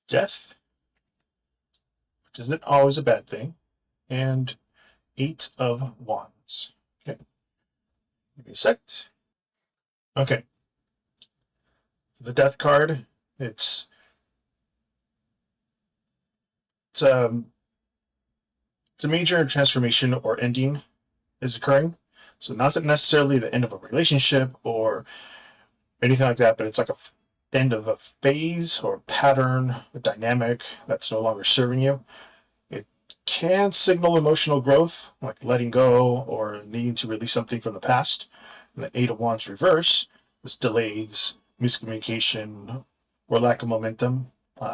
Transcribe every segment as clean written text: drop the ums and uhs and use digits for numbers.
Death, which isn't always a bad thing, and 8 of Wands. Okay, give me a sec. Okay, for the Death card, it's it's a major transformation or ending is occurring. So not necessarily the end of a relationship or anything like that, but it's like a end of a phase or a pattern, a dynamic that's no longer serving you. It can signal emotional growth, like letting go or needing to release something from the past. And the 8 of Wands reverse is delays, miscommunication, or lack of momentum.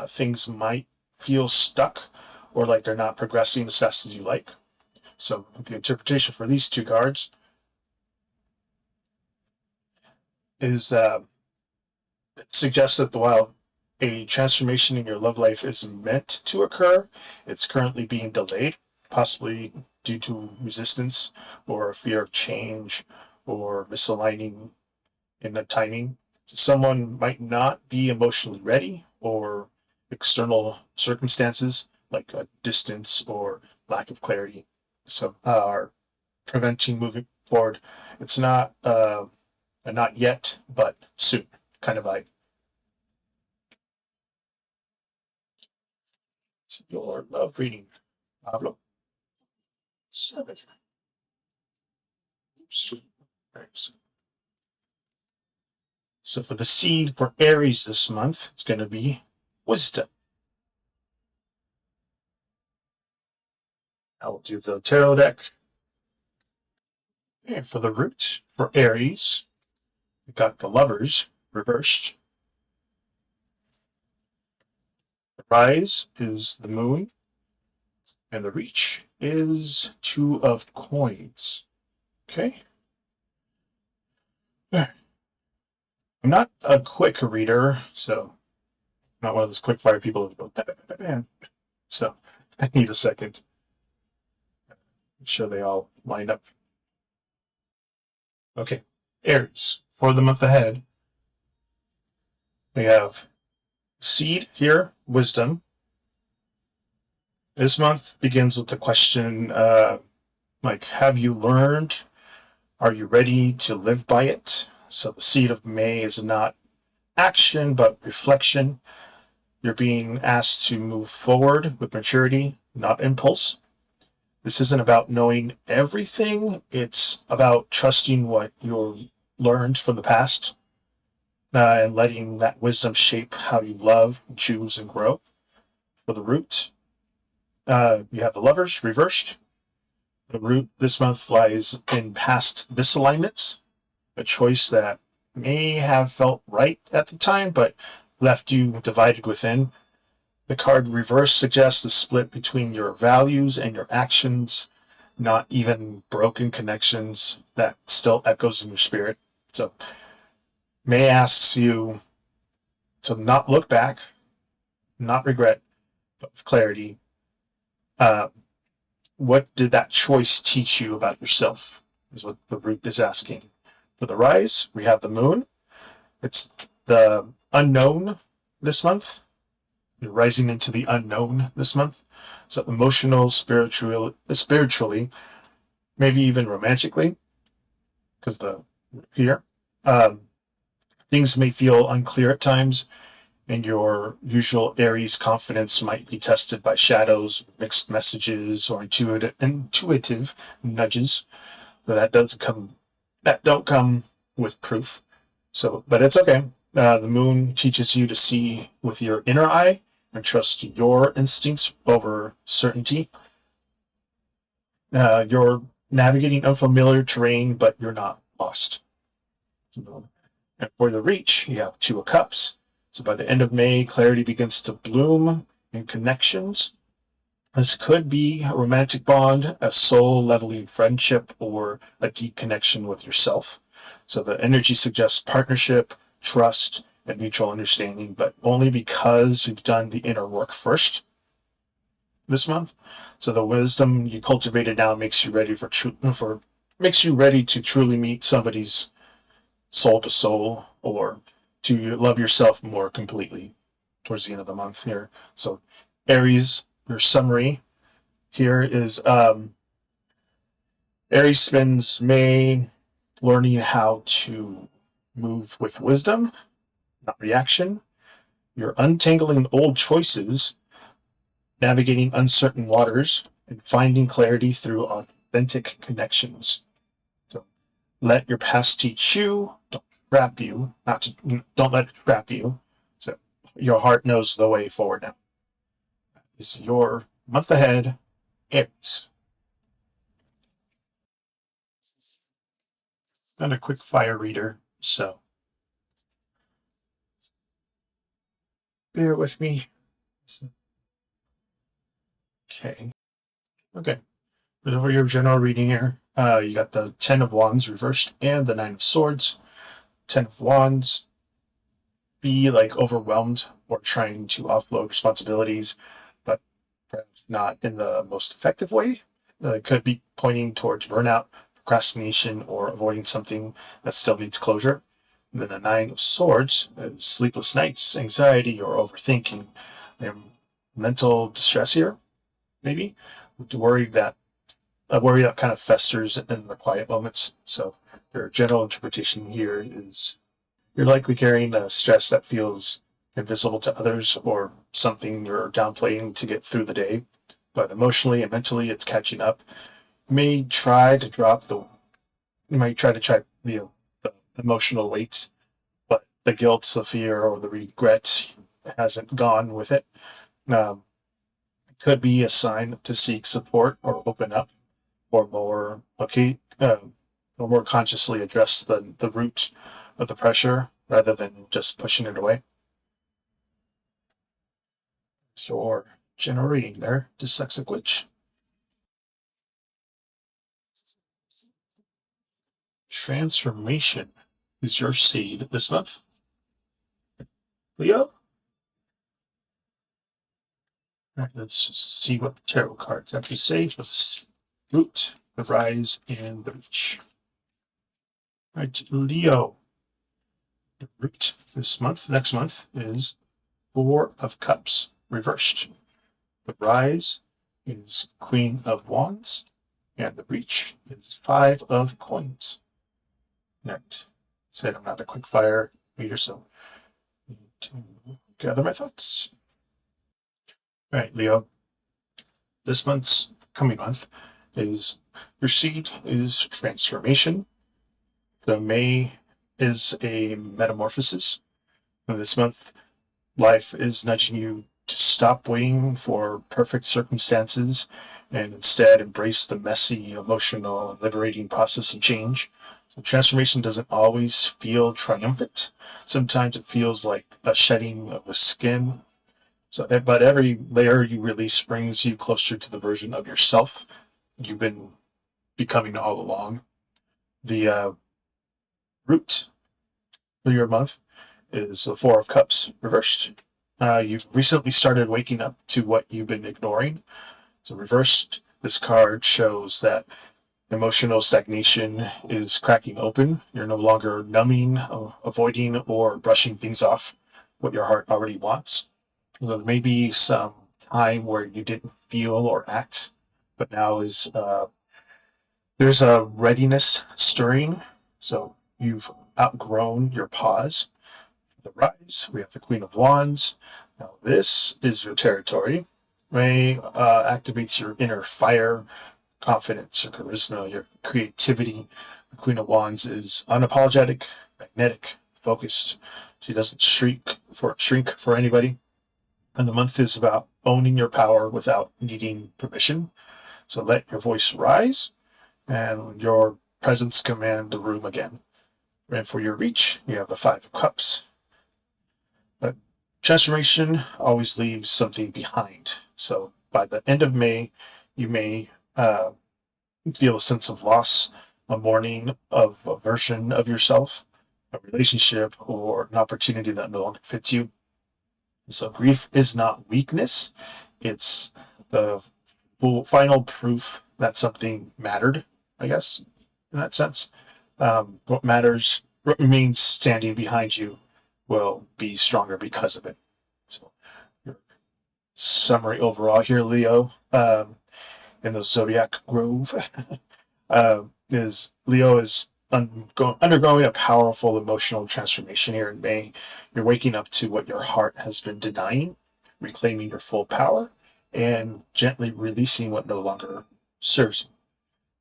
Things might feel stuck or like they're not progressing as fast as you like. So the interpretation for these two cards is that it suggests that while a transformation in your love life is meant to occur, it's currently being delayed, possibly due to resistance or fear of change or misaligning in the timing. Someone might not be emotionally ready, or external circumstances like a distance or lack of clarity are preventing moving forward. It's not not yet, but soon kind of vibe. It's your love reading, Pablo. 7. Oops. Thanks. So for the seed for Aries this month, it's going to be wisdom. I will do the tarot deck. And for the root for Aries, we got the Lovers reversed. The rise is the moon. And the reach is 2 of coins. Okay. I'm not a quick reader, so I'm not one of those quick fire people who go bam. So I need a second. Make sure they all line up. Okay, Aries, for the month ahead, we have seed here, wisdom. This month begins with the question, like, have you learned? Are you ready to live by it? So the seed of May is not action, but reflection. You're being asked to move forward with maturity, not impulse. This isn't about knowing everything. It's about trusting what you've learned from the past and letting that wisdom shape how you love, choose, and grow. For the root, you have the Lovers reversed. The root this month lies in past misalignments, a choice that may have felt right at the time, but left you divided within. The card reverse suggests the split between your values and your actions, not even broken connections that still echoes in your spirit. So May asks you to not look back, not regret, but with clarity. What did that choice teach you about yourself is what the root is asking. For the rise, we have the moon. It's the unknown this month. You're rising into the unknown this month. So emotional, spiritually, maybe even romantically, because the here, things may feel unclear at times, and your usual Aries confidence might be tested by shadows, mixed messages, or intuitive nudges. But that don't come with proof. So, but it's okay. The moon teaches you to see with your inner eye and trust your instincts over certainty. You're navigating unfamiliar terrain, but you're not lost. And for the reach, you have 2 of Cups. So by the end of May, clarity begins to bloom in connections. This could be a romantic bond, a soul-leveling friendship, or a deep connection with yourself. So the energy suggests partnership, trust, and mutual understanding, but only because you've done the inner work first this month. So the wisdom you cultivated now makes you ready makes you ready to truly meet somebody's soul to soul, or to love yourself more completely. towards the end of the month here. So Aries, your summary here is Aries spends May learning how to move with wisdom, not reaction. You're untangling old choices, navigating uncertain waters, and finding clarity through authentic connections. So let your past teach you, don't trap you, don't let it trap you. So your heart knows the way forward now. That is your month ahead, Aries. And a quick fire reader, so bear with me. Okay. Okay. For your general reading here, you got the Ten of Wands reversed and the Nine of Swords. Ten of Wands, be like overwhelmed or trying to offload responsibilities, but perhaps not in the most effective way. It could be pointing towards burnout, procrastination, or avoiding something that still needs closure. And then the Nine of Swords, sleepless nights, anxiety, or overthinking, mental distress here, maybe. Worried that a worry that kind of festers in the quiet moments. So your general interpretation here is you're likely carrying a stress that feels invisible to others or something you're downplaying to get through the day. But emotionally and mentally, it's catching up. You may try to try the emotional weight, but the guilt, the fear, or the regret hasn't gone with it. It could be a sign to seek support or open up, or more consciously address the root of the pressure rather than just pushing it away. So, general reading there, Dyslexic Witch. Transformation is your seed this month, Leo. All right, let's see what the tarot cards have to say for the root, the rise, and the reach. All right, Leo. The root next month, is Four of Cups reversed. The rise is Queen of Wands, and the reach is Five of Coins. Next, said I'm not a quick fire reader, so I need to gather my thoughts. All right, Leo. This month's coming month is your seed is transformation. The May is a metamorphosis. And this month, life is nudging you to stop waiting for perfect circumstances and instead embrace the messy, emotional, and liberating process of change. So transformation doesn't always feel triumphant. Sometimes it feels like a shedding of a skin. But every layer you release brings you closer to the version of yourself you've been becoming all along. The root for your month is the Four of Cups reversed. You've recently started waking up to what you've been ignoring. So reversed, this card shows that emotional stagnation is cracking open. You're no longer numbing, avoiding, or brushing things off what your heart already wants. There may be some time where you didn't feel or act, but now there's a readiness stirring. So you've outgrown your pause. The rise, we have the Queen of Wands. Now this is your territory. May activates your inner fire, confidence, your charisma, your creativity. The Queen of Wands is unapologetic, magnetic, focused. She doesn't shrink for anybody. And the month is about owning your power without needing permission. So let your voice rise and your presence command the room again. And for your reach, you have the Five of Cups. But transformation always leaves something behind. So by the end of May, you may feel a sense of loss, a mourning of a version of yourself, a relationship, or an opportunity that no longer fits you. So grief is not weakness. It's the final proof that something mattered, I guess, in that sense. What remains standing behind you will be stronger because of it. So summary overall here, Leo, in the zodiac grove, is Leo is undergoing a powerful emotional transformation here in May. You're waking up to what your heart has been denying, reclaiming your full power, and gently releasing what no longer serves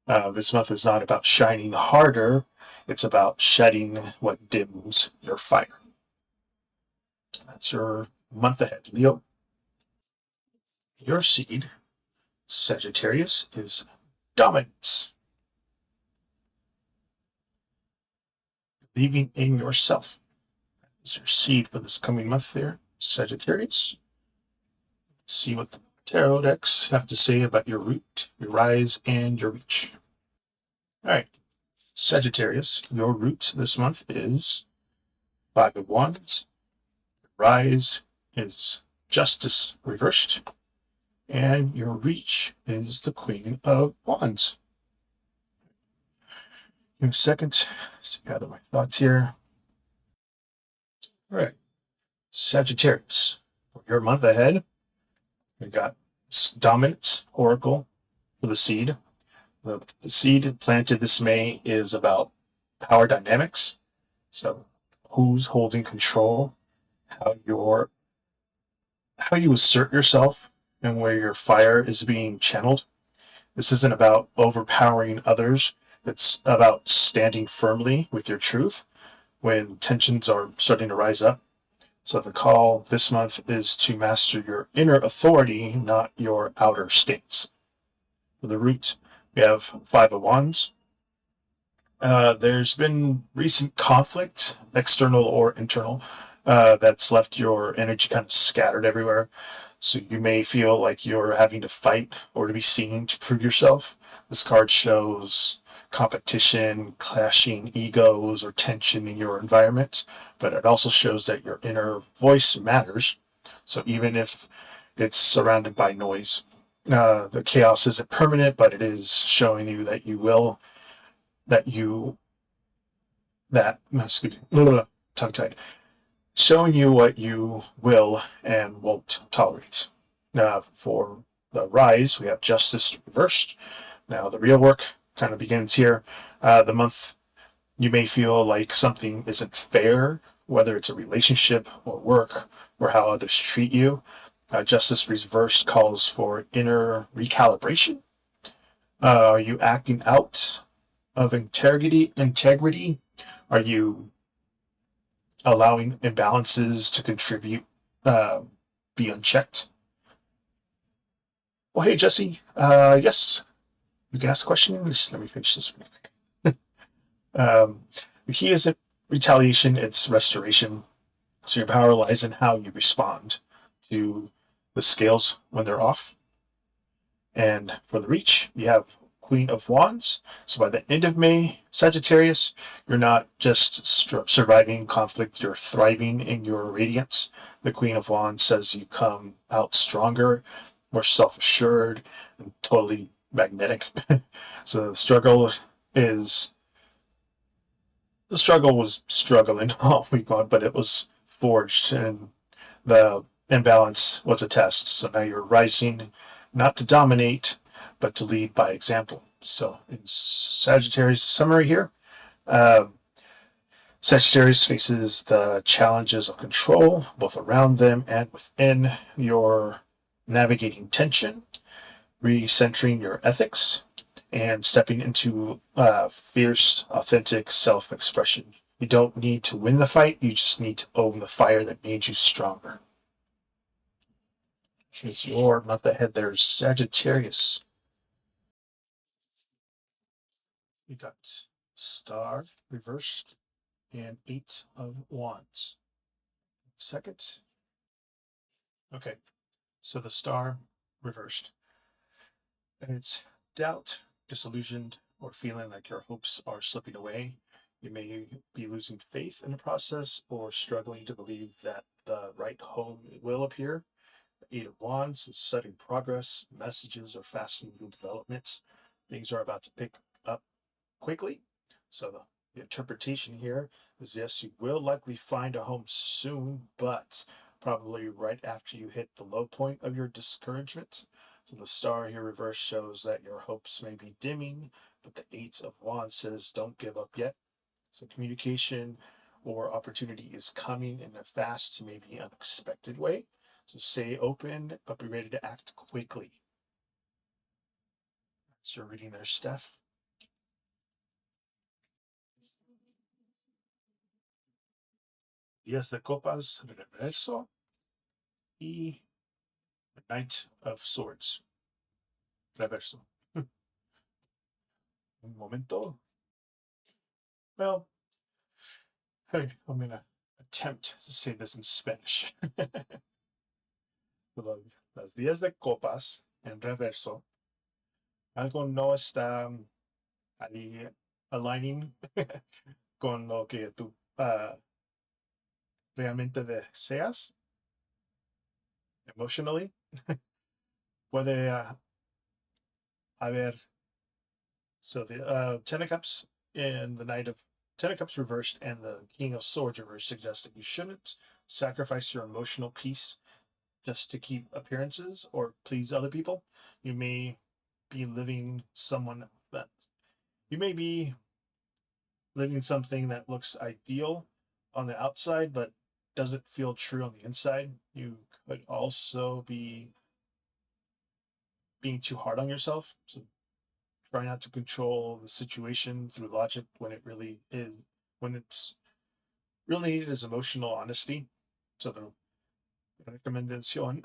you. This month is not about shining harder, it's about shedding what dims your fire. That's your month ahead, Leo. Your seed, Sagittarius, is dominance, believing in yourself. Is your seed for this coming month there, Sagittarius. Let's see what the tarot decks have to say about your root, your rise, and your reach. All right, Sagittarius, your root this month is Five of Wands. Your rise is Justice reversed, and your reach is the Queen of Wands. Give me a second to gather my thoughts here. All right, Sagittarius, for your month ahead, we got Dominance Oracle for the seed. The seed planted this May is about power dynamics. So who's holding control, how you assert yourself, and where your fire is being channeled. This isn't about overpowering others. It's about standing firmly with your truth when tensions are starting to rise up. So the call this month is to master your inner authority, not your outer states. For the root, we have Five of Wands. There's been recent conflict, external or internal, that's left your energy kind of scattered everywhere. So you may feel like you're having to fight or to be seen to prove yourself. This card shows competition, clashing egos, or tension in your environment, but it also shows that your inner voice matters. So even if it's surrounded by noise, the chaos isn't permanent, but it is showing you that you will, that you, that, excuse me, tongue tied, showing you what you will and won't tolerate. For the rise, we have Justice reversed. Now, the real work kind of begins here. The month you may feel like something isn't fair, whether it's a relationship or work or how others treat you. Justice reversed calls for inner recalibration. Are you acting out of integrity? Are you allowing imbalances to contribute, be unchecked? Well, hey, Jesse. Yes, you can ask a question. Just let me finish this really quick. The key isn't retaliation, it's restoration. So your power lies in how you respond to the scales when they're off. And for the reach, you have Queen of Wands. So by the end of May, Sagittarius, you're not just surviving conflict, you're thriving in your radiance. The Queen of Wands says you come out stronger, more self-assured, and totally magnetic. So the struggle was struggling all week long, but it was forged, and the imbalance was a test. So now you're rising, not to dominate, but to lead by example. So in Sagittarius summary here, uh, Sagittarius faces the challenges of control, both around them and within. You're navigating tension, recentering your ethics, and stepping into fierce, authentic self-expression. You don't need to win the fight, you just need to own the fire that made you stronger. Here's your month ahead there, Sagittarius. You got Star reversed and Eight of Wands. Second. Okay, so the Star reversed. And it's doubt, disillusioned, or feeling like your hopes are slipping away. You may be losing faith in the process or struggling to believe that the right home will appear. The Eight of Wands is sudden progress, messages, or fast moving developments. Things are about to pick up quickly. So the interpretation here is yes, you will likely find a home soon, but probably right after you hit the low point of your discouragement. So the star here reverse shows that your hopes may be dimming, but the Eight of Wands says don't give up yet. So communication or opportunity is coming in a fast, maybe unexpected way. So stay open, but be ready to act quickly. That's your reading there, Steph. Diez de Copas, Reverso, y the Knight of Swords, Reverso. Un momento. Well, hey, I'm going to attempt to say this in Spanish. Las Diez de Copas en reverso. Algo no está ahí aligning con lo que tú realmente deseas emotionally. Puede haber, so the Ten of Cups and the Knight of Ten of Cups reversed and the King of Swords reversed suggest that you shouldn't sacrifice your emotional peace just to keep appearances or please other people. You may be living someone that you may be living something that looks ideal on the outside but doesn't feel true on the inside. You could also be being too hard on yourself. So try not to control the situation through logic when it really is, when it's really needed is emotional honesty. So the recommendation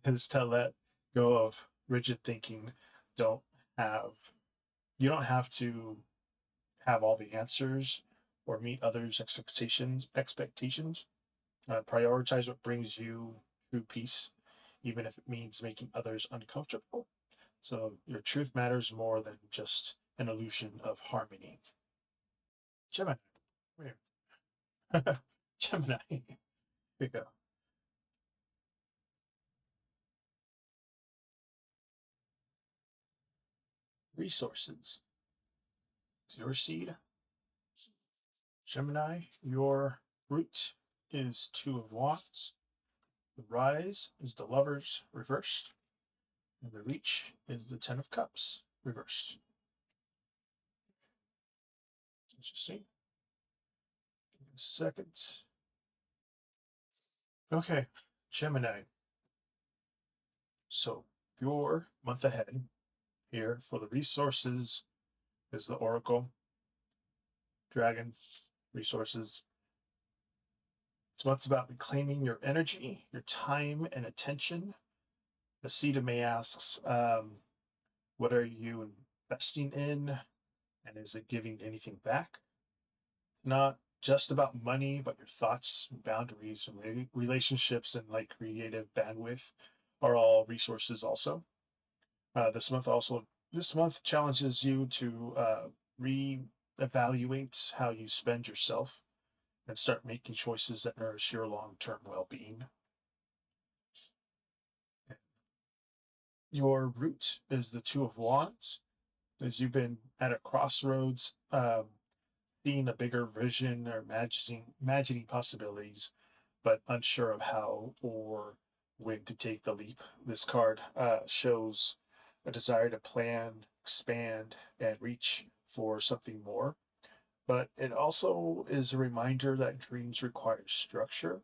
is to let go of rigid thinking. Don't have, you don't have to have all the answers or meet others' expectations. Prioritize what brings you true peace, even if it means making others uncomfortable. So your truth matters more than just an illusion of harmony. Gemini. Gemini. Here we go. Resources. It's your seed. Gemini, your root is Two of Wands. The rise is the Lovers reversed. And the reach is the Ten of Cups reversed. Interesting. Give me a second. Okay, Gemini. So your month ahead here for the resources is the Oracle, Dragon, resources. This month's about reclaiming your energy, your time, and attention. The seed of May asks, what are you investing in? And is it giving anything back? Not just about money, but your thoughts, boundaries, relationships, and like creative bandwidth are all resources also. This month challenges you to re-evaluate how you spend yourself and start making choices that nourish your long-term well-being. Your root is the Two of Wands, as you've been at a crossroads, seeing a bigger vision or imagining possibilities, but unsure of how or when to take the leap. This card shows a desire to plan, expand, and reach for something more. But it also is a reminder that dreams require structure.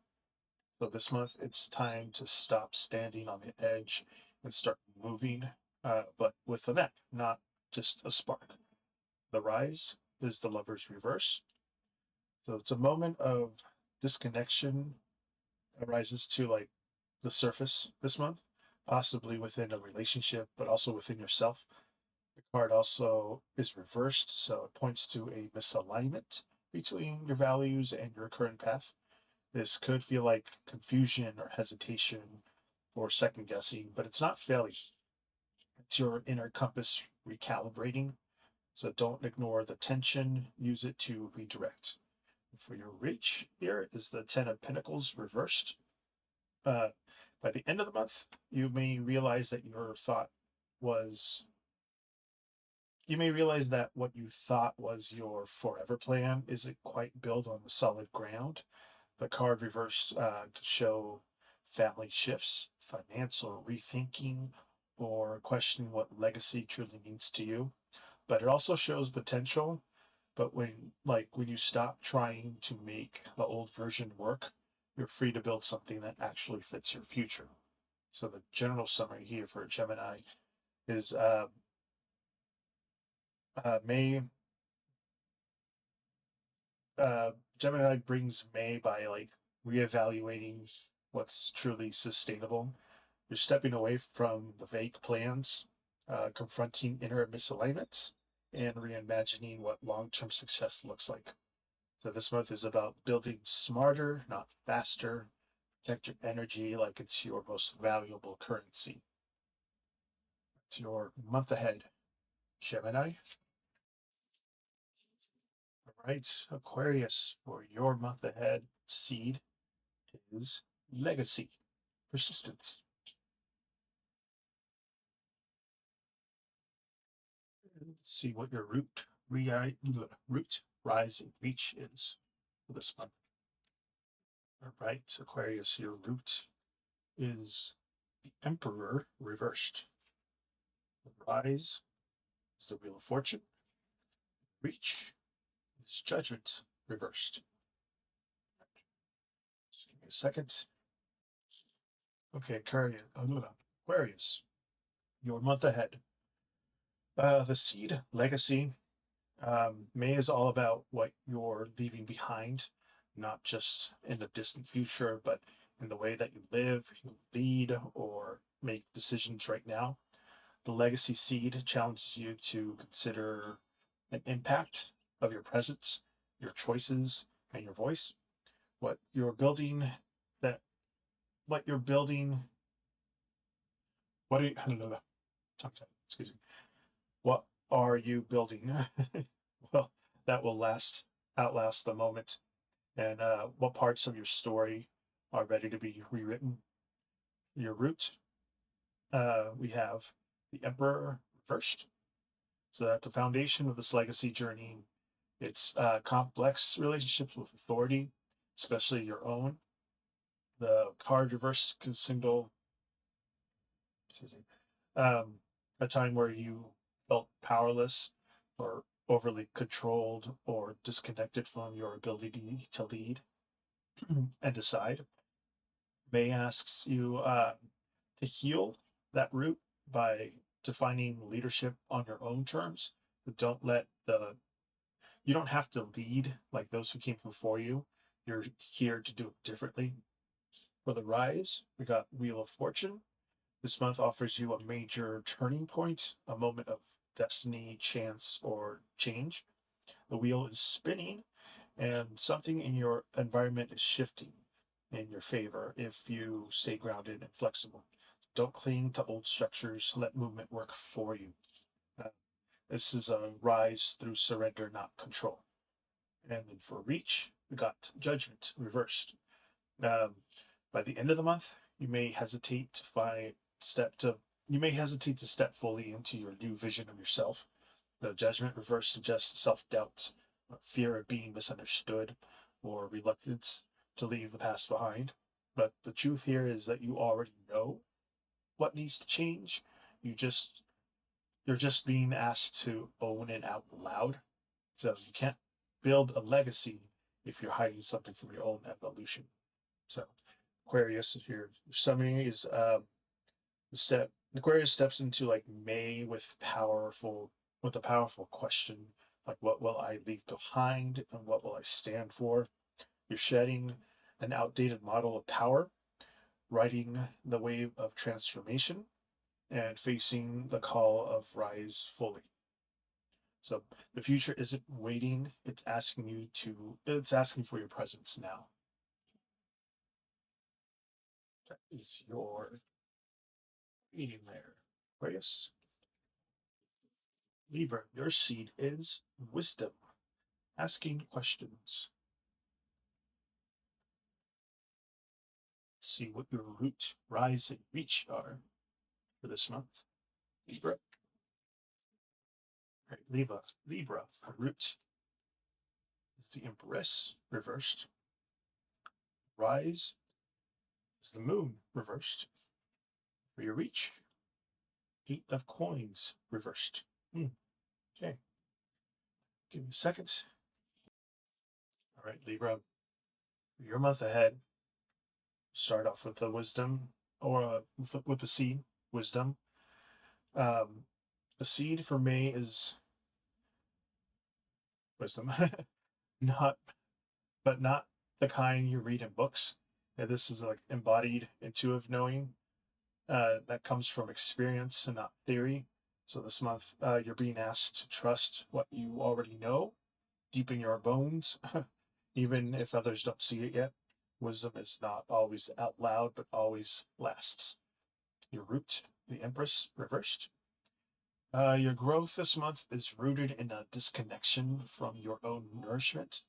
So this month, it's time to stop standing on the edge and start moving, but with a map, not just a spark. The rise is the Lover's reverse. So it's a moment of disconnection arises to like the surface this month, possibly within a relationship, but also within yourself. The card also is reversed, so it points to a misalignment between your values and your current path. This could feel like confusion or hesitation or second guessing, but it's not failure. It's your inner compass recalibrating. So don't ignore the tension, use it to redirect. For your reach, here is the Ten of Pentacles reversed. By the end of the month, you may realize that what you thought was your forever plan isn't quite built on the solid ground. The card reversed could show family shifts, financial rethinking, or questioning what legacy truly means to you. But it also shows potential. But when you stop trying to make the old version work, you're free to build something that actually fits your future. So the general summary here for Gemini is May. Gemini brings May by like reevaluating what's truly sustainable. You're stepping away from the vague plans, confronting inner misalignments, and reimagining what long-term success looks like. So this month is about building smarter, not faster. Protect your energy like it's your most valuable currency. It's your month ahead, Gemini. All right, Aquarius, for your month ahead seed is legacy, persistence. Let's see what your root, rise, and reach is for this month. All right, Aquarius, your root is the Emperor reversed. The rise is the Wheel of Fortune. Reach is Judgment reversed. Just give me a second. Okay, Aquarius, your month ahead. The seed, legacy. May is all about what you're leaving behind, not just in the distant future, but in the way that you live, you lead, or make decisions right now. The legacy seed challenges you to consider an impact of your presence, your choices, and your voice. What you're building, that what you're building, what are you, excuse me. What are you building? Well, that will outlast the moment. And what parts of your story are ready to be rewritten? Your root, we have the Emperor reversed. So at the foundation of this legacy journey, it's complex relationships with authority, especially your own. The card reverse can signal um, a time where you felt powerless or overly controlled or disconnected from your ability to lead and decide. May asks you to heal that root by defining leadership on your own terms. Don't let the You don't have to lead like those who came before you. You're here to do it differently. For the rise, we got Wheel of Fortune. This month offers you a major turning point, a moment of destiny, chance, or change. The wheel is spinning, and something in your environment is shifting in your favor if you stay grounded and flexible. Don't cling to old structures. Let movement work for you. Uh, this is a rise through surrender, not control. And then for reach, we got Judgment reversed. Um, by the end of the month, you may hesitate to step fully into your new vision of yourself. The Judgment reversed suggests self-doubt, fear of being misunderstood, or reluctance to leave the past behind. But the truth here is that you already know what needs to change. You're just being asked to own it out loud. So you can't build a legacy if you're hiding something from your own evolution. So Aquarius here, summary is Aquarius steps into like May with a powerful question, like what will I leave behind and what will I stand for? You're shedding an outdated model of power, riding the wave of transformation, and facing the call of rise fully. So the future isn't waiting, it's asking for your presence now. That is your reading there. Aquarius. Libra, your seed is wisdom, asking questions. Let's see what your root, rise, and reach are for this month. Libra. Right, Libra, root is the Empress reversed. rise is the moon reversed. For your reach, 8 of coins reversed. Okay. Give me a second. All right, Libra. Your month ahead. Start off with the wisdom, or with the seed, wisdom. The seed for May is wisdom, not, but not the kind you read in books. This is like embodied intuitive knowing that comes from experience and not theory. So this month, you're being asked to trust what you already know, deep in your bones, even if others don't see it yet. Wisdom is not always out loud, but always lasts. Your root, the Empress, reversed. Your growth this month is rooted in a disconnection from your own nourishment.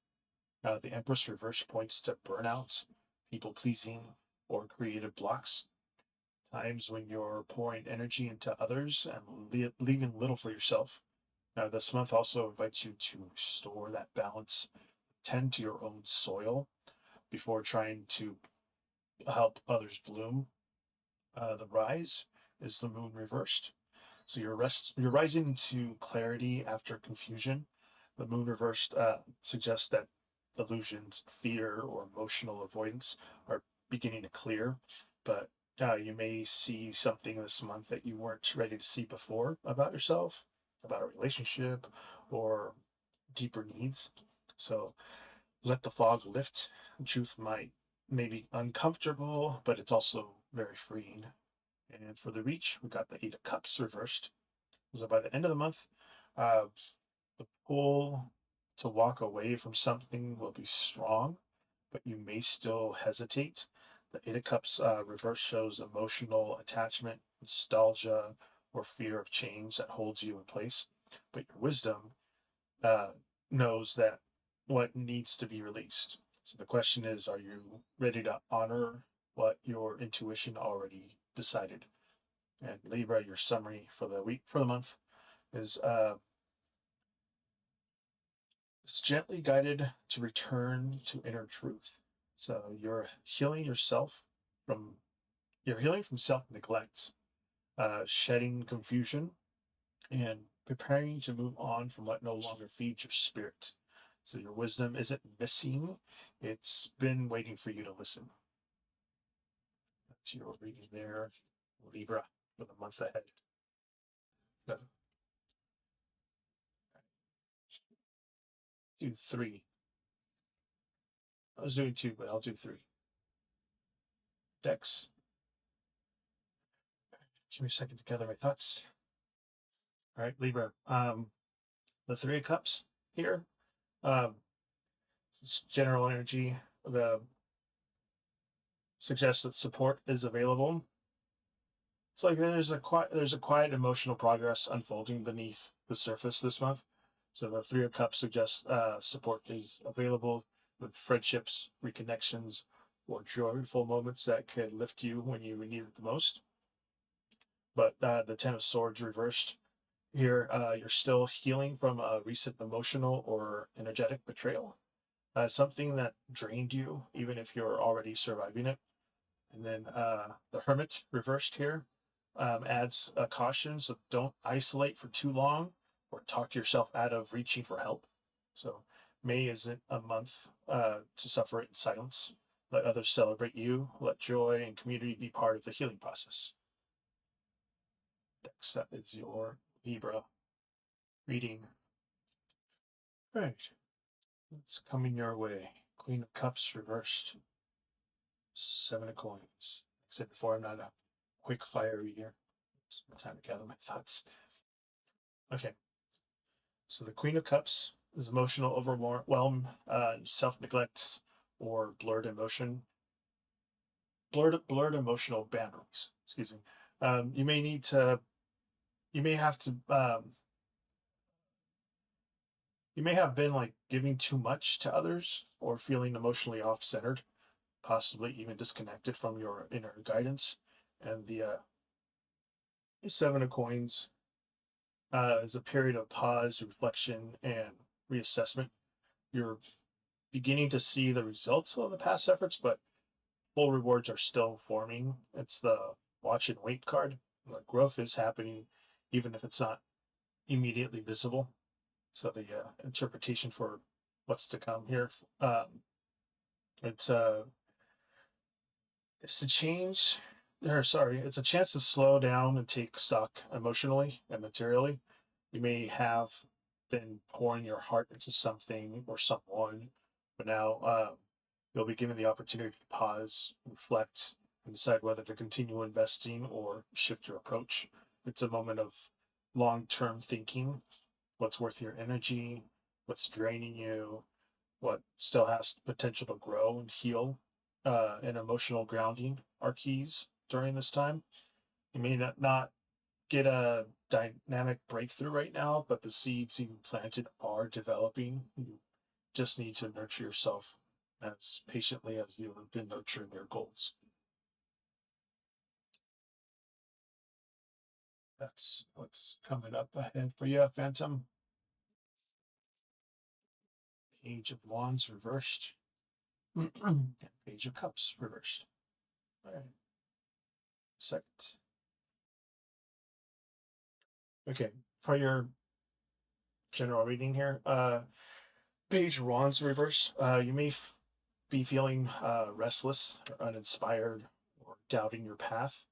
The Empress reverse points to burnout, people pleasing, or creative blocks. Times when you're pouring energy into others and leaving little for yourself. This month also invites you to restore that balance, tend to your own soil before trying to help others bloom. The rise is the moon reversed. So you're rising into clarity after confusion. The moon reversed suggests that illusions, fear, or emotional avoidance are beginning to clear, but you may see something this month that you weren't ready to see before about yourself, about a relationship, or deeper needs. So let the fog lift. Truth may be uncomfortable, but it's also very freeing. And for the reach, we got the Eight of Cups reversed. So by the end of the month, uh, the pull to walk away from something will be strong, but you may still hesitate. The Eight of Cups reverse shows emotional attachment, nostalgia, or fear of change that holds you in place. But your wisdom uh, knows that what needs to be released. So the question is, are you ready to honor what your intuition already decided? And Libra, your summary for the month is it's gently guided to return to inner truth. So from you're healing from self-neglect, shedding confusion, and preparing to move on from what no longer feeds your spirit. So your wisdom isn't missing, it's been waiting for you to listen. That's your reading there, Libra, for the month ahead. So, do 3. I was doing 2, but I'll do 3. Decks. Give me a second to gather my thoughts. All right, Libra. The 3 of Cups here. It's general energy. The suggests that support is available. It's like there's a quiet emotional progress unfolding beneath the surface this month. So the 3 of Cups suggests support is available with friendships, reconnections, or joyful moments that could lift you when you need it the most. But the 10 of Swords reversed here, you're still healing from a recent emotional or energetic betrayal, something that drained you, even if you're already surviving it. And then the Hermit reversed here adds a caution, so don't isolate for too long or talk yourself out of reaching for help. So May isn't a month to suffer in silence. Let others celebrate you. Let joy and community be part of the healing process. Next, that is your Libra reading. All right, it's coming your way. Queen of Cups reversed. 7 of Coins. Like I said before, I'm not a quick fire reader. It's time to gather my thoughts. Okay, so the Queen of Cups is emotional overwhelm, self-neglect, or blurred emotional boundaries. Excuse me. You may have to, you may have been like giving too much to others or feeling emotionally off-centered, possibly even disconnected from your inner guidance. And the 7 of Coins is a period of pause, reflection, and reassessment. You're beginning to see the results of the past efforts, but full rewards are still forming. It's the watch and wait card. The growth is happening, even if it's not immediately visible. So the interpretation for what's to come here, it's it's a change, or sorry, it's a chance to slow down and take stock emotionally and materially. You may have been pouring your heart into something or someone, but now you'll be given the opportunity to pause, reflect, and decide whether to continue investing or shift your approach. It's a moment of long-term thinking, what's worth your energy, what's draining you, what still has potential to grow and heal. And emotional grounding are keys during this time. You may not get a dynamic breakthrough right now, but the seeds you planted are developing. You just need to nurture yourself as patiently as you've been nurturing your goals. That's what's coming up ahead for you, Phantom. Page of Wands reversed. Page of Cups reversed. All right. Second. Okay. For your general reading here, Page Wands reverse. You may be feeling restless, or uninspired, or doubting your path.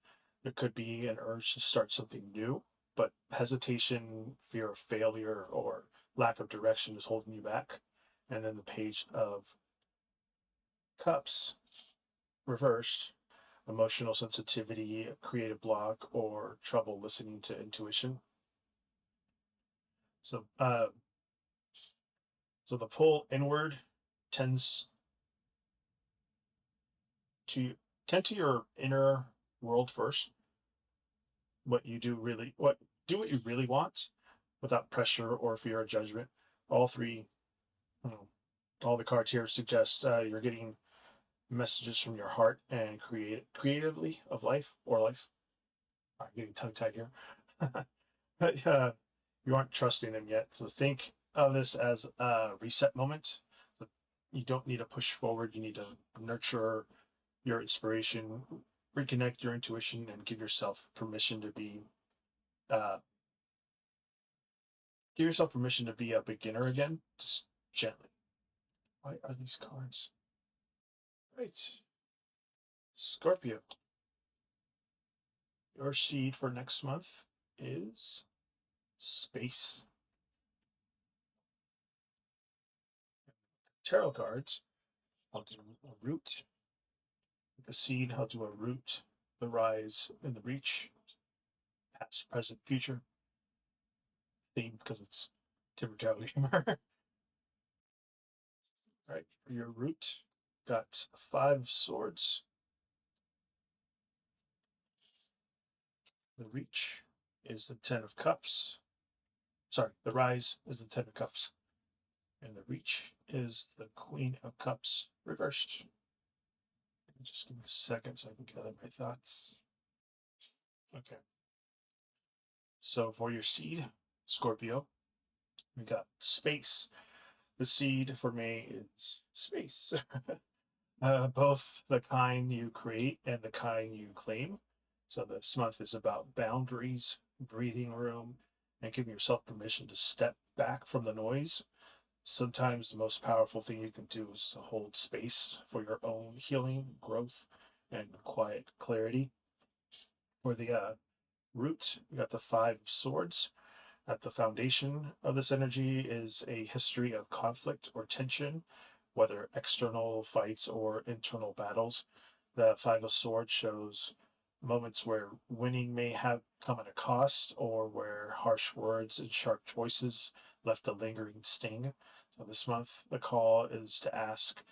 There could be an urge to start something new, but hesitation, fear of failure, or lack of direction is holding you back. And then the Page of Cups reverse. Emotional sensitivity, creative block, or trouble listening to intuition. So, so the pull inward tends to tend to your inner world first. What you really want, without pressure or fear of judgment. All three, you know, all the cards here suggest you're getting messages from your heart and creatively of life or life. I'm getting tongue tied here. But you aren't trusting them yet. So think of this as a reset moment. You don't need to push forward. You need to nurture your inspiration, reconnect your intuition, and uh, give yourself permission to be a beginner again, just gently. Why are these cards? Right. Scorpio. Your seed for next month is space. Tarot cards. I'll do a root. The seed, I'll do a root, the rise, and the reach. Past, present, future. Theme because it's Timber Tarot humor. Right. For your root, got 5 swords. The reach is the 10 of cups. Sorry, the rise is the 10 of cups. And the reach is the Queen of Cups reversed. Just give me a second so I can gather my thoughts. Okay. So for your seed, Scorpio, we got space. The seed for May is space. Both the kind you create and the kind you claim. So this month is about boundaries, breathing room, and giving yourself permission to step back from the noise. Sometimes the most powerful thing you can do is to hold space for your own healing, growth, and quiet clarity. For the root, you got the 5 of swords. At the foundation of this energy is a history of conflict or tension, whether external fights or internal battles. The 5 of swords shows moments where winning may have come at a cost, or where harsh words and sharp choices left a lingering sting. So this month, the call is to ask,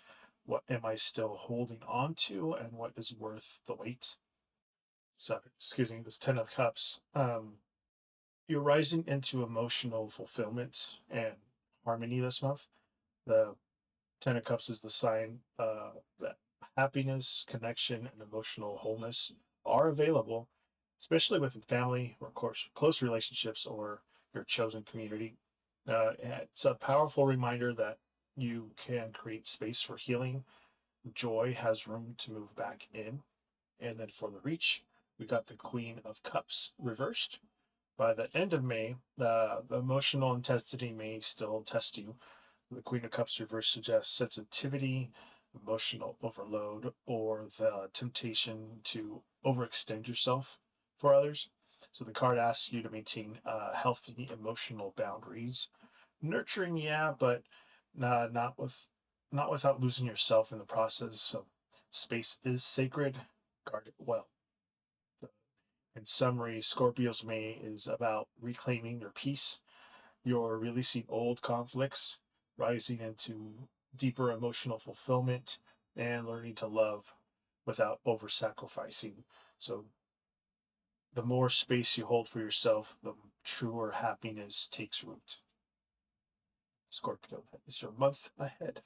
what am I still holding on to, and what is worth the wait? So, excuse me, this 10 of Cups. You're rising into emotional fulfillment and harmony this month. The 10 of Cups is the sign that happiness, connection, and emotional wholeness are available, especially with family or, of course, close relationships or your chosen community. It's a powerful reminder that you can create space for healing, joy has room to move back in. And then for the reach, we got the Queen of Cups reversed. By the end of May, the emotional intensity may still test you. The Queen of Cups reverse suggests sensitivity, emotional overload, or the temptation to overextend yourself for others. So the card asks you to maintain healthy emotional boundaries, nurturing, yeah, but not without losing yourself in the process. So space is sacred. Guard it well. In summary, Scorpio's May is about reclaiming your peace. You're releasing old conflicts, rising into deeper emotional fulfillment, and learning to love without over sacrificing. So, the more space you hold for yourself, the truer happiness takes root. Scorpio, that is your month ahead.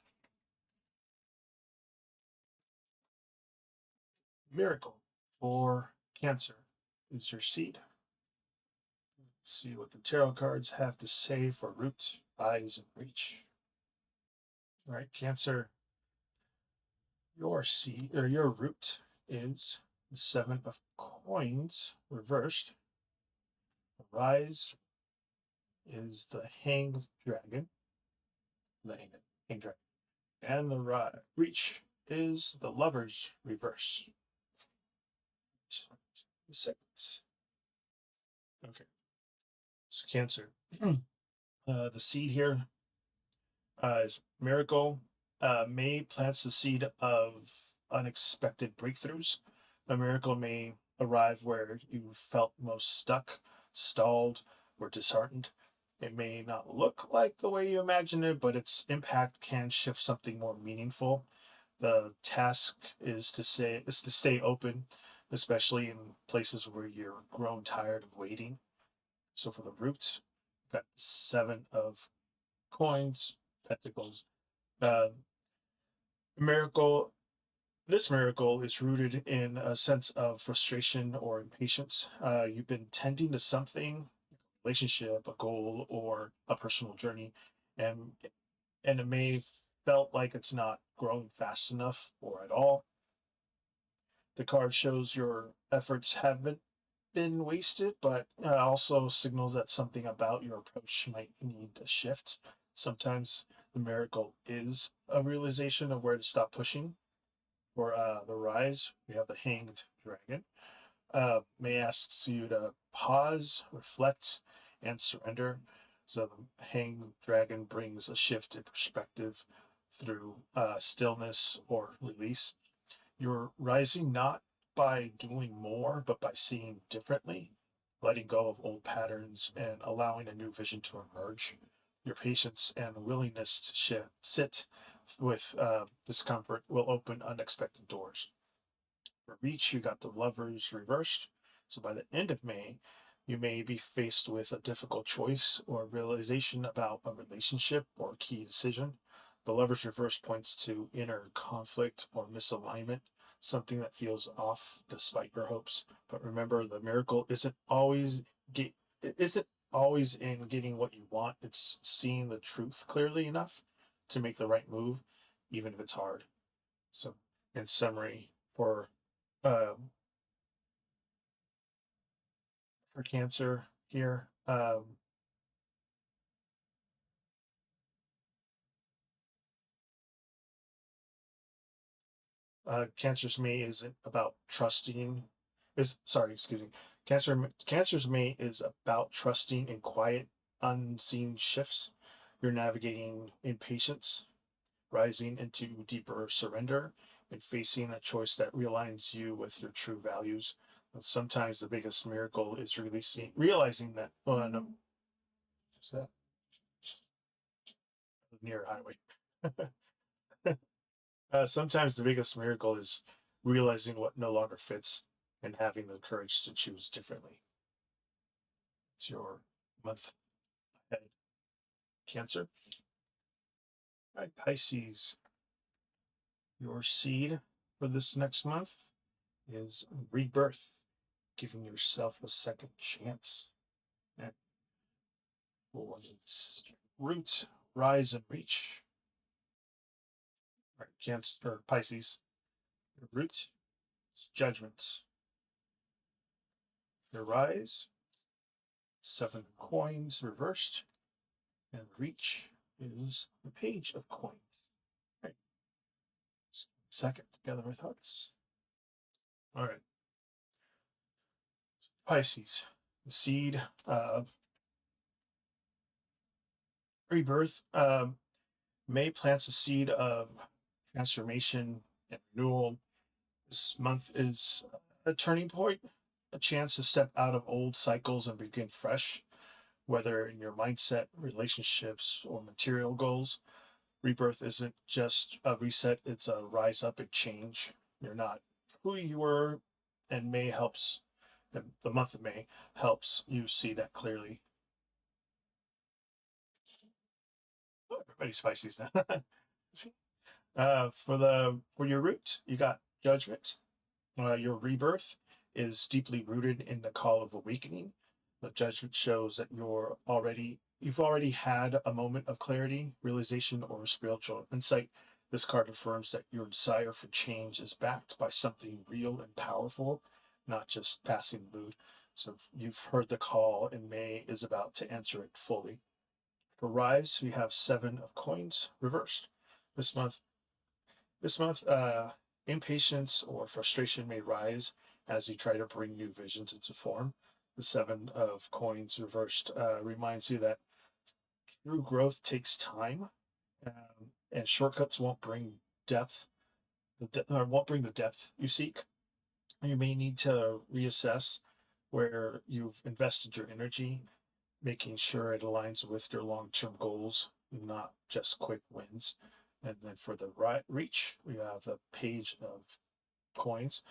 Miracle for Cancer is your seed. Let's see what the tarot cards have to say for root, rise, and reach. All right, Cancer, your seed or your root is the Seven of Coins reversed. The rise is the Hanged Dragon, the Hanged Dragon, and the reach is the Lovers reverse. Seconds. Okay, so Cancer. The seed here is Miracle. May plants the seed of unexpected breakthroughs. A miracle may arrive where you felt most stuck, stalled, or disheartened. It may not look like the way you imagined it, but its impact can shift something more meaningful. The task is to stay open, especially in places where you're grown tired of waiting. So for the root, we've got Seven of Coins, Pentacles. Uh, miracle. This miracle is rooted in a sense of frustration or impatience. You've been tending to something, a relationship, a goal, or a personal journey, and it may felt like it's not growing fast enough or at all. The card shows your efforts haven't been wasted, but also signals that something about your approach might need a shift. Sometimes the miracle is a realization of where to stop pushing. For the rise, we have the Hanged Dragon. May asks you to pause, reflect, and surrender. So the Hanged Dragon brings a shift in perspective through stillness or release. You're rising not by doing more, but by seeing differently, letting go of old patterns and allowing a new vision to emerge. Your patience and willingness to sit with discomfort will open unexpected doors. For reach, you got the Lovers reversed. So by the end of May, you may be faced with a difficult choice or realization about a relationship or key decision. The Lovers reverse points to inner conflict or misalignment, something that feels off despite your hopes. But remember, the miracle isn't always in getting what you want. It's seeing the truth clearly enough to make the right move, even if it's hard. So, in summary, um, for Cancer here, Cancer's May isn't about trusting. Is sorry, excuse me. Cancer's May is about trusting in quiet, unseen shifts. You're navigating impatience, rising into deeper surrender, and facing a choice that realigns you with your true values. And sometimes the biggest miracle is realizing that. Oh no, is that near highway? Sometimes the biggest miracle is realizing what no longer fits and having the courage to choose differently. It's your month ahead, Cancer. All right, Pisces, your seed for this next month is rebirth, giving yourself a second chance. And for its root, rise, and reach. All right, Cancer or Pisces. Your root is Judgment. Your rise, 7 of Coins reversed, and reach is the Page of Coins. All right. Second, together my thoughts. All right. Pisces, the seed of rebirth. May plants a seed of transformation and renewal. This month is a turning point, a chance to step out of old cycles and begin fresh, whether in your mindset, relationships, or material goals. Rebirth isn't just a reset, it's a rise up and change. You're not who you were, and May helps, the month of May helps you see that clearly. Oh, everybody's Pisces now. For your root, you got Judgment. Your rebirth is deeply rooted in the call of awakening. The Judgment shows that you've already had a moment of clarity, realization, or spiritual insight. This card affirms that your desire for change is backed by something real and powerful, not just passing mood. So you've heard the call, and May is about to answer it fully. For Rise, we have 7 of Coins reversed. This month, this month, impatience or frustration may rise as you try to bring new visions into form. The 7 of Coins reversed reminds you that true growth takes time, and shortcuts won't bring depth. Won't bring the depth you seek. You may need to reassess where you've invested your energy, making sure it aligns with your long-term goals, not just quick wins. And then for the reach, we have the Page of Coins.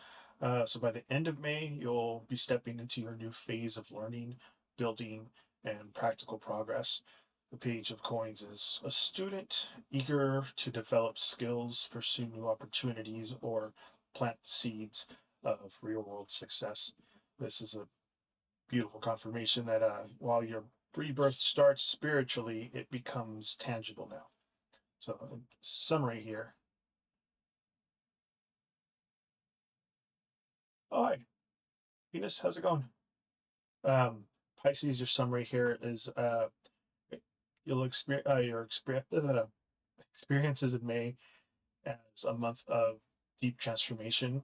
So by the end of May, you'll be stepping into your new phase of learning, building, and practical progress. The Page of Coins is a student eager to develop skills, pursue new opportunities, or plant the seeds of real world success. This is a beautiful confirmation that while your rebirth starts spiritually, it becomes tangible now. So, in summary here. Oh, hi, Venus, how's it going? Pisces, your summary here is you'll experience experiences in May as a month of deep transformation.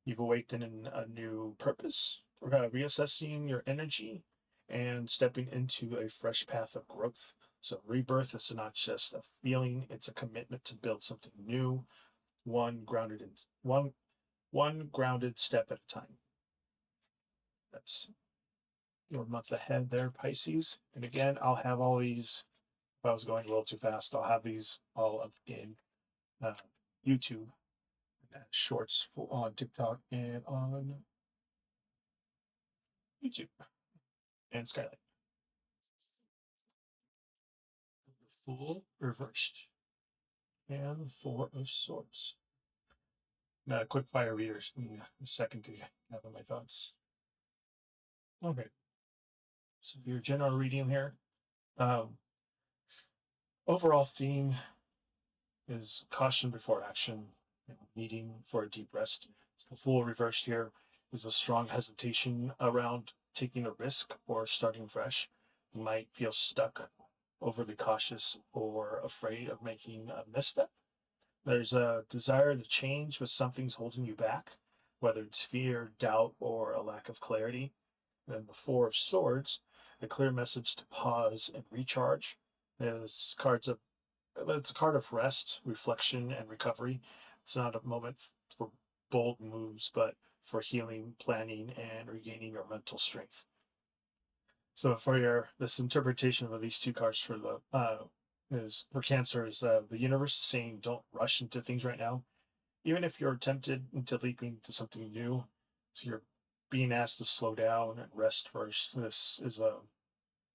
You've awakened in a new purpose, reassessing your energy, and stepping into a fresh path of growth. So rebirth is not just a feeling; it's a commitment to build something new, one grounded in one grounded step at a time. That's your month ahead there, Pisces. And again, I'll have all these. If I was going a little too fast, I'll have these all up in uh, YouTube and shorts on TikTok and on YouTube and Skylight. The Fool reversed and 4 of Swords. Not a quick fire reader. Need a second to gather my thoughts. Okay, so for your general reading here, um, overall theme is caution before action and needing for a deep rest. So the Fool reversed here is a strong hesitation around taking a risk or starting fresh. You might feel stuck, overly cautious, or afraid of making a misstep. There's a desire to change, but something's holding you back, whether it's fear, doubt, or a lack of clarity. Then the 4 of Swords, a clear message to pause and recharge. It's a card of rest, reflection, and recovery. It's not a moment for bold moves, but for healing, planning, and regaining your mental strength. So for this interpretation of these 2 cards for the is for Cancer is the universe is saying don't rush into things right now, even if you're tempted into leaping to something new. So you're being asked to slow down and rest first. This is a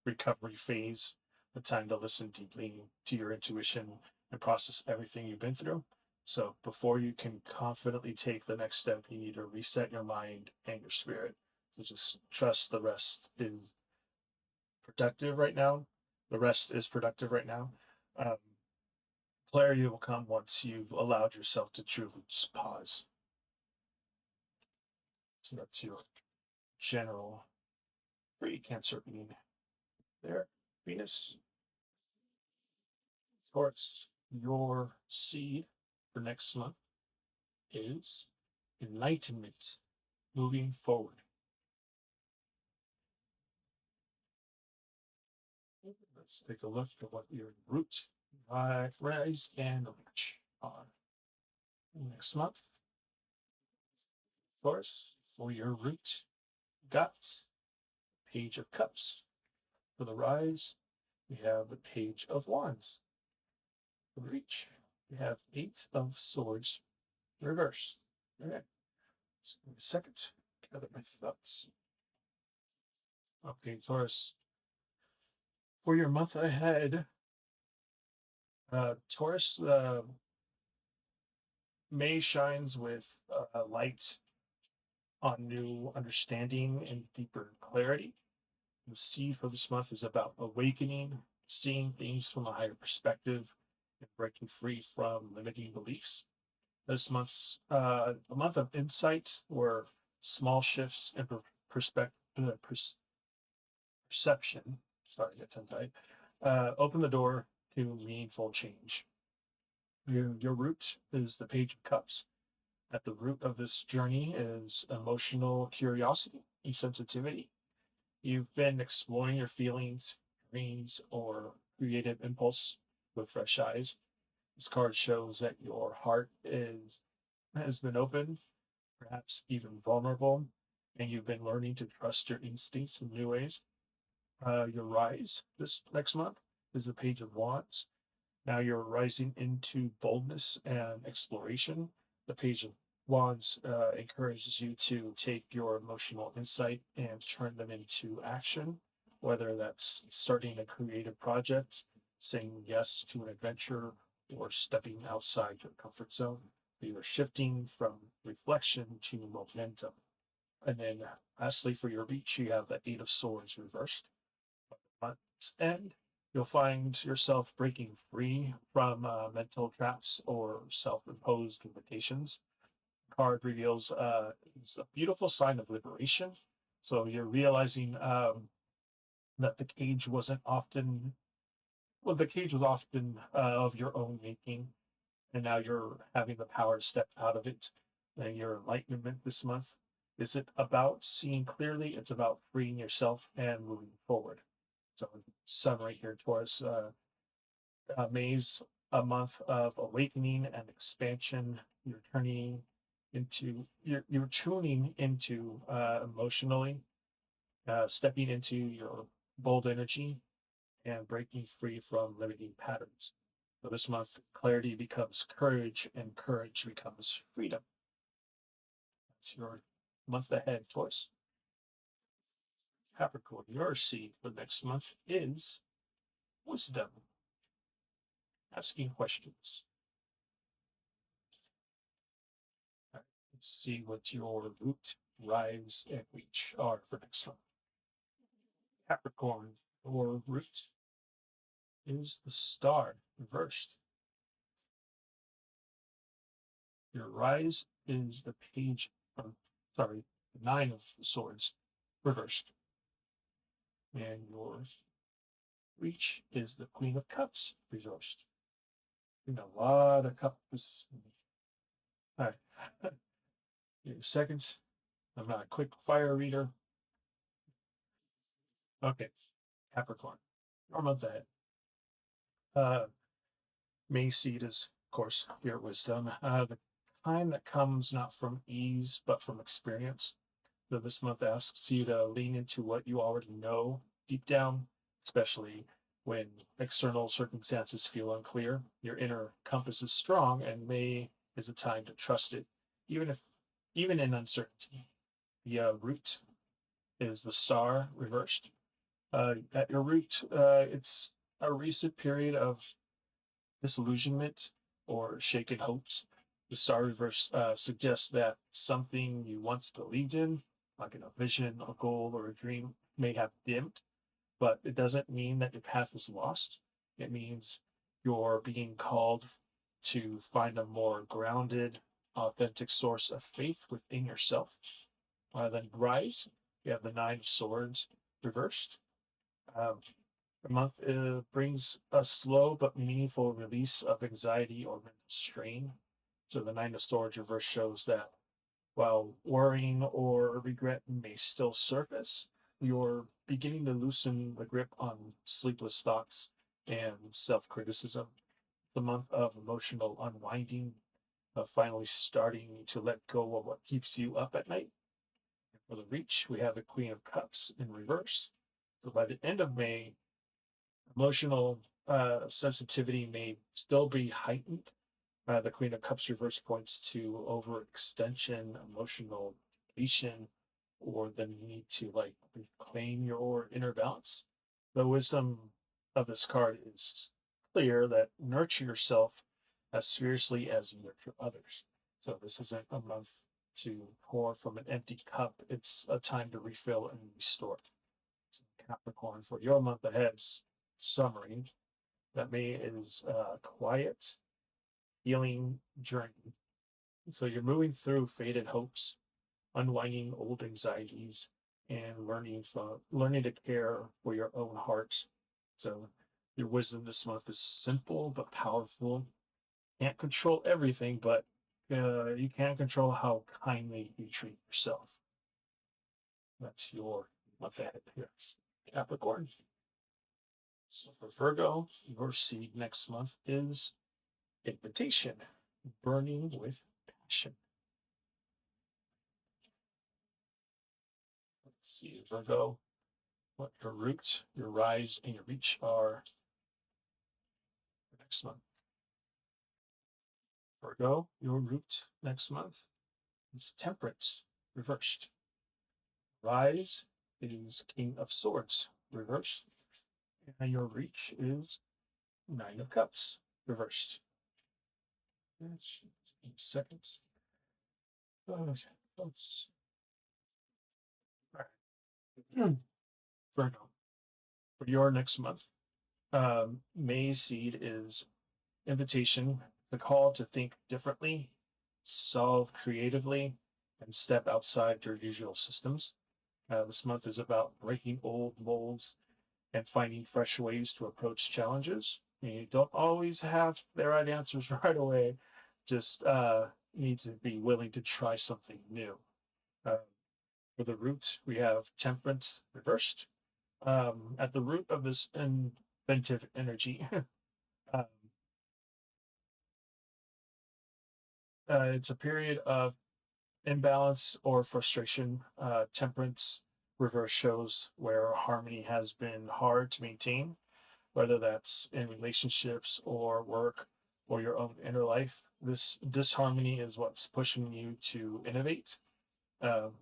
recovery phase, the time to listen deeply to your intuition and process everything you've been through. So before you can confidently take the next step, you need to reset your mind and your spirit. So just trust the rest is productive right now. The rest is productive right now. Um, Clarity will come once you've allowed yourself to truly just pause. So that's your general free Cancer reading there. Venus, Taurus, your seed for next month is enlightenment, moving forward. Let's take a look at what your root, rise, and reach are next month. Taurus, for your root, got Page of Cups. For the rise, we have the Page of Wands. For the reach, we have Eight of Swords reversed. All right. So give me a second. Gather my thoughts. Okay, Taurus. For your month ahead, Taurus, May shines with light on new understanding and deeper clarity. The seed for this month is about awakening, seeing things from a higher perspective, and breaking free from limiting beliefs. This month's a month of insight where small shifts in perception, sorry, get tongue tied, open the door to meaningful change. Your root is the Page of Cups. At the root of this journey is emotional curiosity and sensitivity. You've been exploring your feelings, dreams, or creative impulse with fresh eyes. This card shows that your heart has been open, perhaps even vulnerable, and you've been learning to trust your instincts in new ways. Your rise this next month is the Page of Wands. Now you're rising into boldness and exploration. The Page of Wands encourages you to take your emotional insight and turn them into action, whether that's starting a creative project, saying yes to an adventure, or stepping outside your comfort zone. You are shifting from reflection to momentum. And then lastly, for your reach, you have the Eight of Swords reversed. At month's end, you'll find yourself breaking free from mental traps or self-imposed limitations. The card reveals is a beautiful sign of liberation. So you're realizing that the cage wasn't often, well, the cage was often of your own making, and now you're having the power to step out of it. And your enlightenment this month isn't about seeing clearly, it's about freeing yourself and moving forward. So, in summary here, Taurus, May's a month of awakening and expansion. You're tuning into emotionally, stepping into your bold energy and breaking free from limiting patterns. So this month, clarity becomes courage, and courage becomes freedom. That's your month ahead, Taurus. Capricorn, your seed for next month is wisdom, asking questions. All right, let's see what your root, rise, and reach are for next month. Capricorn, your root is the Star reversed. Your rise is the the Nine of Swords reversed. And your reach is the Queen of Cups reversed. A lot of cups. All right. Give me a second. I'm not a quick fire reader. Okay. Capricorn. Your month ahead. May seed is, of course, your wisdom. The kind that comes not from ease, but from experience. That this month asks you to lean into what you already know deep down, especially when external circumstances feel unclear. Your inner compass is strong, and May is a time to trust it, even in uncertainty. The root is the Star reversed. At your root, it's a recent period of disillusionment or shaken hopes. The Star reverse suggests that something you once believed in, like in a vision, a goal, or a dream, may have dimmed, but it doesn't mean that your path is lost. It means You're being called to find a more grounded, authentic source of faith within yourself. Then rise, you have the Nine of Swords reversed. Um, the month brings a slow but meaningful release of anxiety or mental strain. So the Nine of Swords reverse shows that while worrying or regret may still surface, you're beginning to loosen the grip on sleepless thoughts and self criticism. The month of emotional unwinding, of finally starting to let go of what keeps you up at night. And for the reach, we have the Queen of Cups in reverse. So by the end of May, emotional sensitivity may still be heightened. The Queen of Cups reverse points to overextension, emotional depletion, or the need to like reclaim your inner balance. The wisdom of this card is clear that nurture yourself as seriously as you nurture others. So this isn't a month to pour from an empty cup. It's a time to refill and restore. So Capricorn, for your month ahead, summary, that May is quiet, healing journey. So you're moving through faded hopes, unwinding old anxieties, and learning to care for your own heart. So your wisdom this month is simple but powerful. Can't control everything, but you can control how kindly you treat yourself. That's your month ahead here, Capricorn. So for Virgo, your seed next month is invitation, burning with passion. Let's see, Virgo, what your root, your rise, and your reach are for next month. Virgo, your root next month is Temperance, reversed. Rise is King of Swords, reversed. And your reach is Nine of Cups, reversed. Seconds. Let's Virgo. For your next month, May seed is invitation, the call to think differently, solve creatively, and step outside your usual systems. This month is about breaking old molds and finding fresh ways to approach challenges. You don't always have the right answers right away, just need to be willing to try something new. Uh, for the root, we have temperance reversed. At the root of this inventive energy, um, it's a period of imbalance or frustration. Temperance reverse shows where harmony has been hard to maintain, whether that's in relationships or work or your own inner life. This disharmony is what's pushing you to innovate. Um,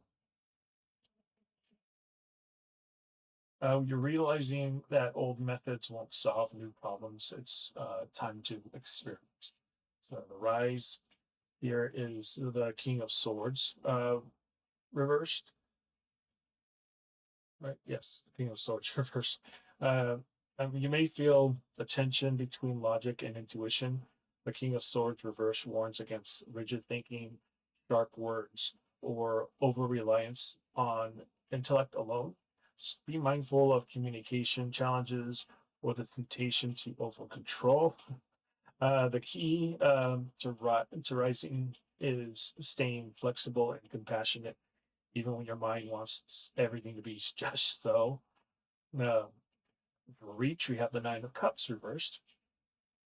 you're realizing that old methods won't solve new problems. It's time to experiment. So the rise here is the King of Swords reversed. Right? Yes, the King of Swords reversed. You may feel the tension between logic and intuition. The King of Swords reverse warns against rigid thinking, sharp words, or over reliance on intellect alone. Just be mindful of communication challenges or the temptation to over control. The key to rising is staying flexible and compassionate, even when your mind wants everything to be just so. Uh, for reach, we have the Nine of Cups reversed.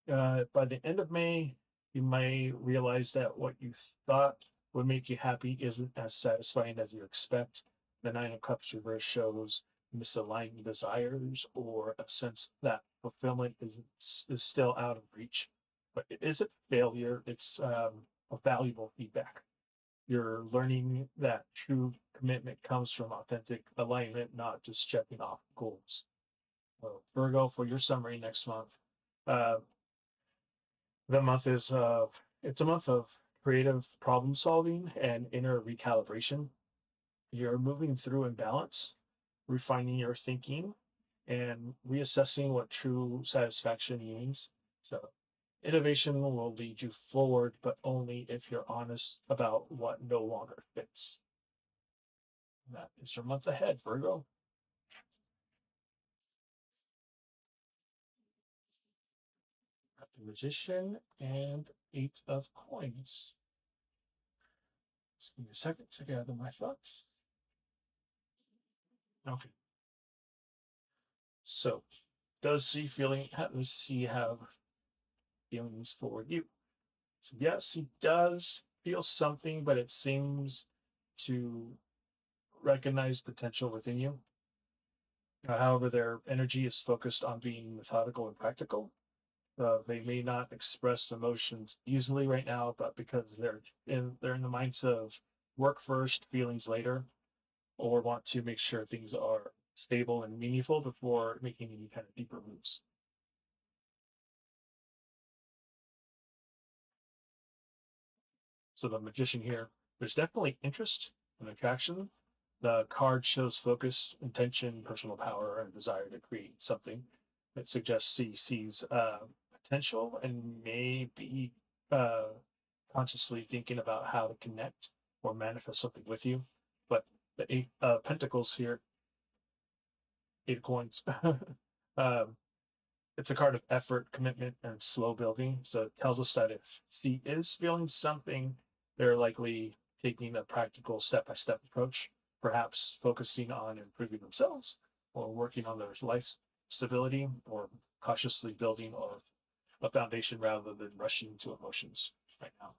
By the end of May, you may realize that what you thought would make you happy isn't as satisfying as you expect. The Nine of Cups reverse shows misaligned desires or a sense that fulfillment is still out of reach. But it isn't failure, it's a valuable feedback. You're learning that true commitment comes from authentic alignment, not just checking off goals. Well, Virgo, for your summary next month, uh, the month is it's a month of creative problem solving and inner recalibration. You're moving through imbalance, refining your thinking, and reassessing what true satisfaction means. So innovation will lead you forward, but only if you're honest about what no longer fits. That is your month ahead, Virgo. Got the Magician and Eight of Coins. Just give me a second to gather my thoughts. Okay. So, does he have feelings for you? So yes, he does feel something, but it seems to recognize potential within you. However, their energy is focused on being methodical and practical. They may not express emotions easily right now, but because they're in the mindset of work first, feelings later, or want to make sure things are stable and meaningful before making any kind of deeper moves. So the magician here, there's definitely interest and attraction. The card shows focus, intention, personal power, and desire to create something. It suggests he sees potential and may be uh, consciously thinking about how to connect or manifest something with you. But the Eight Pentacles here, Eight of Coins, um, it's a card of effort, commitment, and slow building. So it tells us that if C is feeling something, they're likely taking a practical step by step approach, perhaps focusing on improving themselves or working on their life stability or cautiously building a foundation rather than rushing to emotions right now.